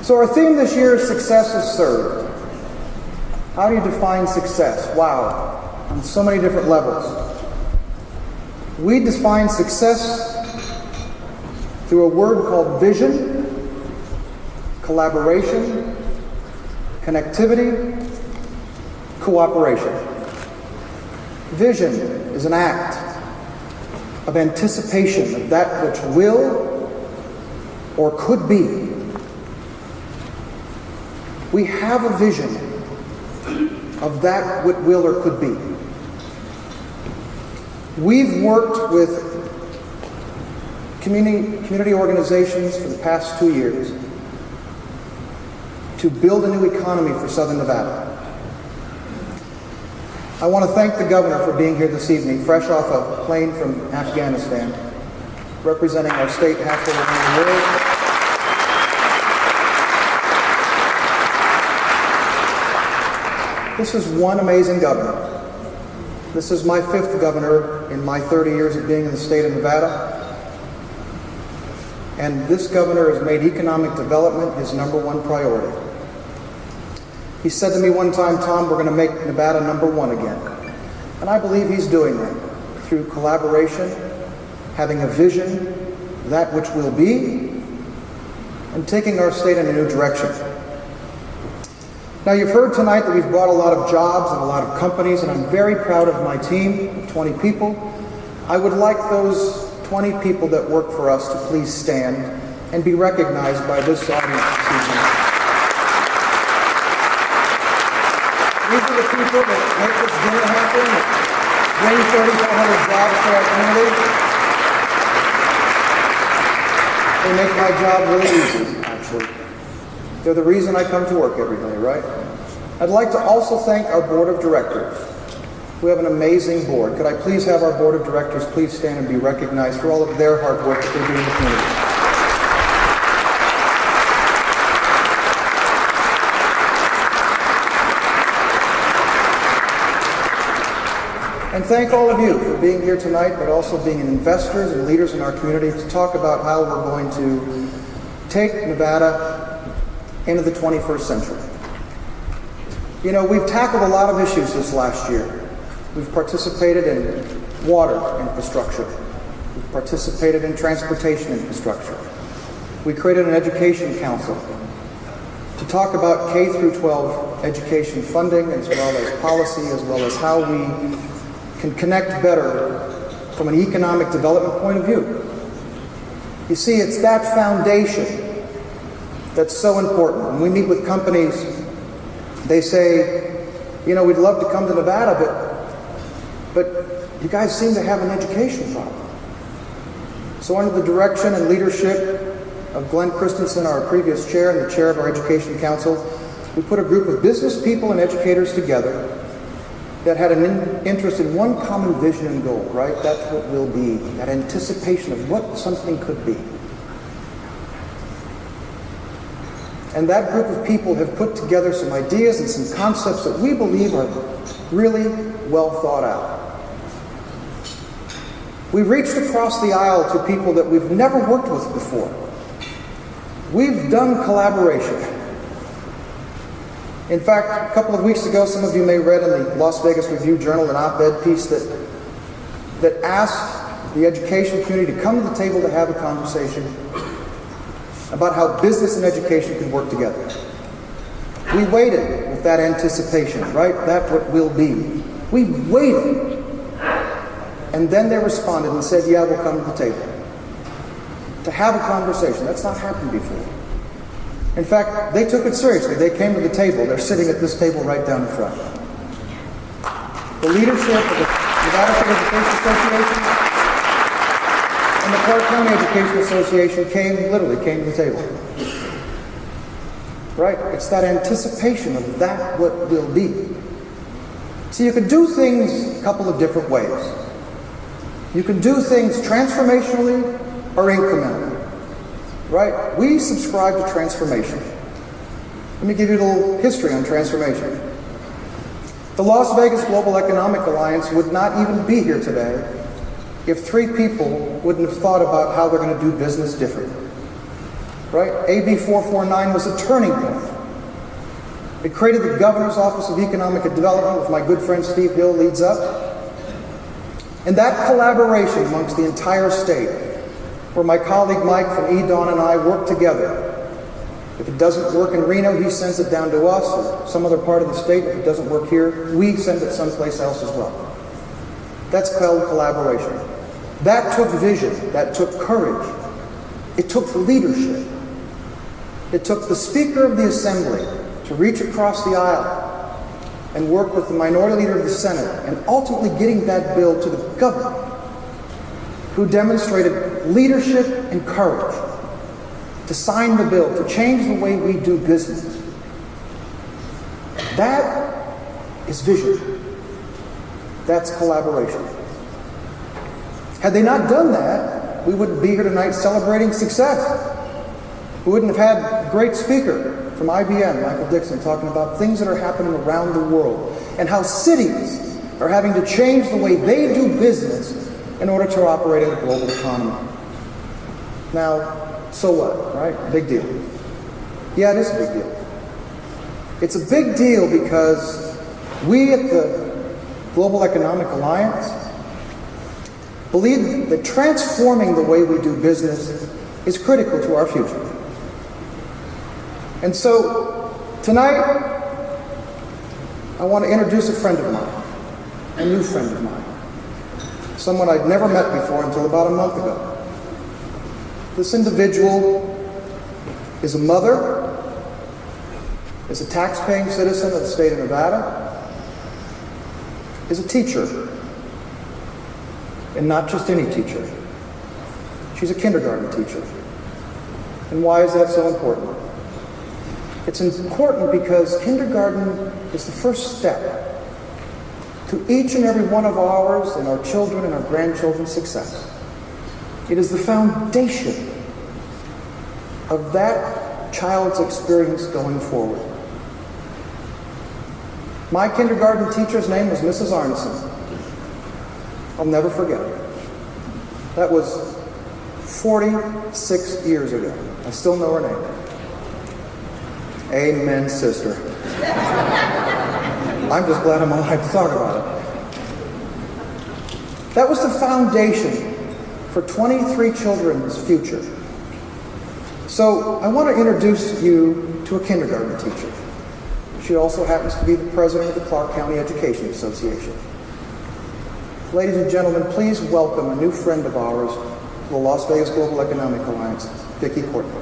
So our theme this year is Success is Served. How do you define success? Wow, on so many different levels. We define success through a word called vision, collaboration, connectivity, cooperation. Vision is an act of anticipation of that which will or could be. We have a vision of that which will or could be. We've worked with community organizations for the past 2 years to build a new economy for Southern Nevada. I want to thank the governor for being here this evening, fresh off a plane from Afghanistan, representing our state halfway around the world. This is one amazing governor. This is my 5th governor in my 30 years of being in the state of Nevada. And this governor has made economic development his #1 priority. He said to me one time, "Tom, we're going to make Nevada #1 again." And I believe he's doing that through collaboration, having a vision, that which will be, and taking our state in a new direction. Now, you've heard tonight that we've brought a lot of jobs and a lot of companies, and I'm very proud of my team of 20 people. I would like those 20 people that work for us to please stand and be recognized by this audience this evening. These are the people that make this dinner happen, that bring 3,500 jobs to our community. They make my job really easy, actually. They're the reason I come to work every day, right? I'd like to also thank our board of directors. We have an amazing board. Could I please have our board of directors please stand and be recognized for all of their hard work that they do in the community. And thank all of you for being here tonight, but also being investors and leaders in our community to talk about how we're going to take Nevada into the 21st century. You know, we've tackled a lot of issues this last year. We've participated in water infrastructure. We've participated in transportation infrastructure. We created an education council to talk about K through 12 education funding, as well as policy, as well as how we can connect better from an economic development point of view. You see, it's that foundation that's so important. When we meet with companies, they say, you know, we'd love to come to Nevada, but you guys seem to have an education problem. So under the direction and leadership of Glenn Christensen, our previous chair and the chair of our Education Council, we put a group of business people and educators together that had an interest in one common vision and goal, right? That's what will be, that anticipation of what something could be. And that group of people have put together some ideas and some concepts that we believe are really well thought out. We've reached across the aisle to people that we've never worked with before. We've done collaboration. In fact, a couple of weeks ago, some of you may have read in the Las Vegas Review-Journal an op-ed piece that asked the education community to come to the table to have a conversation about how business and education can work together. We waited with that anticipation, right? That what will be. We waited. And then they responded and said, yeah, we'll come to the table. To have a conversation. That's not happened before. In fact, they took it seriously. They came to the table. They're sitting at this table right down in front. The leadership of the Nevada State Education Association and the Clark County Education Association literally came to the table. Right? It's that anticipation of that what will be. So you can do things a couple of different ways. You can do things transformationally or incrementally. Right? We subscribe to transformation. Let me give you a little history on transformation. The Las Vegas Global Economic Alliance would not even be here today if 3 people wouldn't have thought about how they're going to do business differently. right? AB 449 was a turning point. It created the Governor's Office of Economic Development, with my good friend Steve Hill leads up. And that collaboration amongst the entire state, where my colleague Mike from EDAWN and I work together. If it doesn't work in Reno, he sends it down to us or some other part of the state. If it doesn't work here, we send it someplace else as well. That's called collaboration. That took vision. That took courage. It took leadership. It took the Speaker of the Assembly to reach across the aisle and work with the Minority Leader of the Senate, and ultimately getting that bill to the Governor, who demonstrated leadership and courage to sign the bill, to change the way we do business. That is vision. That's collaboration. Had they not done that, we wouldn't be here tonight celebrating success. We wouldn't have had a great speaker from IBM, Michael Dixon, talking about things that are happening around the world and how cities are having to change the way they do business in order to operate in a global economy. Now, so what, right? Big deal. Yeah, it is a big deal. It's a big deal because we at the Global Economic Alliance believe that transforming the way we do business is critical to our future. And so, tonight, I want to introduce a friend of mine, a new friend of mine, someone I'd never met before until about a month ago. This individual is a mother, is a tax-paying citizen of the state of Nevada, is a teacher, and not just any teacher. She's a kindergarten teacher. And why is that so important? It's important because kindergarten is the first step to each and every one of ours and our children and our grandchildren's success. It is the foundation of that child's experience going forward. My kindergarten teacher's name was Mrs. Arneson. I'll never forget it. That was 46 years ago. I still know her name. Amen, sister. I'm just glad I'm alive to talk about it. That was the foundation for 23 children's future. So I want to introduce you to a kindergarten teacher. She also happens to be the president of the Clark County Education Association. Ladies and gentlemen, please welcome a new friend of ours, the Las Vegas Global Economic Alliance, Vicki Courtney.